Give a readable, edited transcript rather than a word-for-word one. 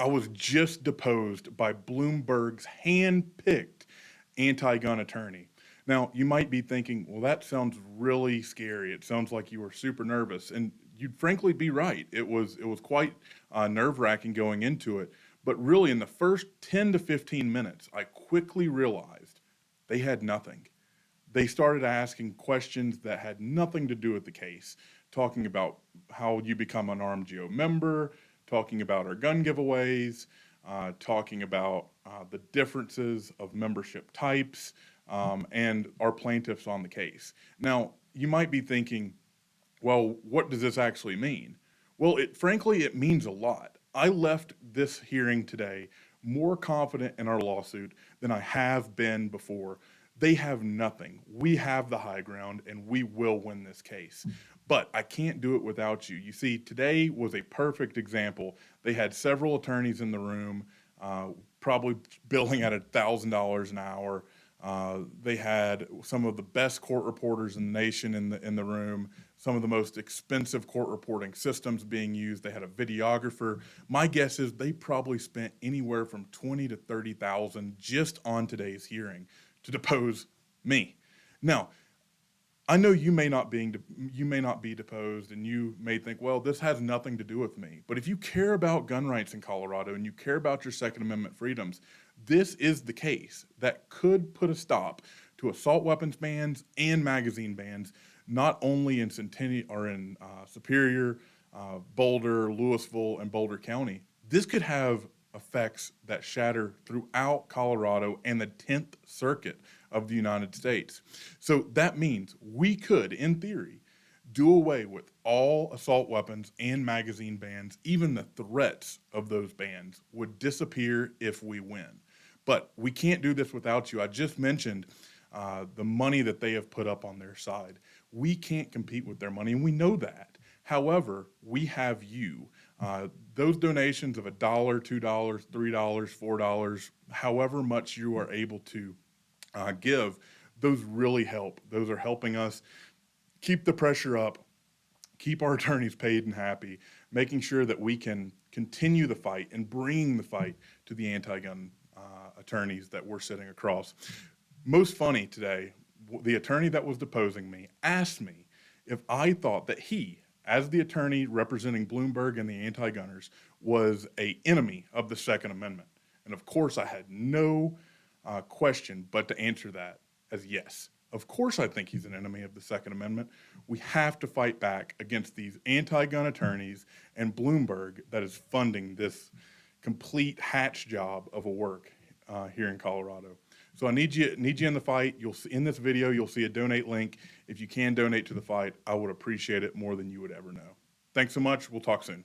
I was just deposed by Bloomberg's hand-picked anti-gun attorney. Now, you might be thinking, well, that sounds really scary. It sounds like you were super nervous, and you'd frankly be right. It was quite nerve-wracking going into it. But really, in the first 10 to 15 minutes, I quickly realized they had nothing. They started asking questions that had nothing to do with the case, talking about how you become an RMGO member, talking about our gun giveaways, talking about the differences of membership types, and our plaintiffs on the case. Now, you might be thinking, well, what does this actually mean? Well, frankly, it means a lot. I left this hearing today more confident in our lawsuit than I have been before. They have nothing. We have the high ground, and we will win this case. But I can't do it without you. You see, today was a perfect example. They had several attorneys in the room, probably billing at $1,000 an hour. They had some of the best court reporters in the nation in the room, some of the most expensive court reporting systems being used. They had a videographer. My guess is they probably spent anywhere from $20,000 to $30,000 just on today's hearing to depose me. Now, I know you may not be deposed, and you may think, well, this has nothing to do with me. But if you care about gun rights in Colorado and you care about your Second Amendment freedoms, this is the case that could put a stop to assault weapons bans and magazine bans, not only in Superior, Boulder, Louisville, and Boulder County. This could have effects that shatter throughout Colorado and the 10th Circuit of the United States. So that means we could, in theory, do away with all assault weapons and magazine bans. Even the threats of those bans would disappear if we win. But we can't do this without you. I just mentioned the money that they have put up on their side. We can't compete with their money, and we know that. However, we have you. Those donations of $1, $2, $3, $4, however much you are able to give, those really help. Those are helping us keep the pressure up, keep our attorneys paid and happy, making sure that we can continue the fight and bringing the fight to the anti-gun attorneys that we're sitting across. Most funny today, the attorney that was deposing me asked me if I thought that he, as the attorney representing Bloomberg and the anti-gunners, was an enemy of the Second Amendment. And of course, I had no question but to answer that as yes. Of course, I think he's an enemy of the Second Amendment. We have to fight back against these anti-gun attorneys and Bloomberg that is funding this complete hatch job of a work here in Colorado. So I need you in the fight. In this video, you'll see a donate link. If you can donate to the fight, I would appreciate it more than you would ever know. Thanks so much. We'll talk soon.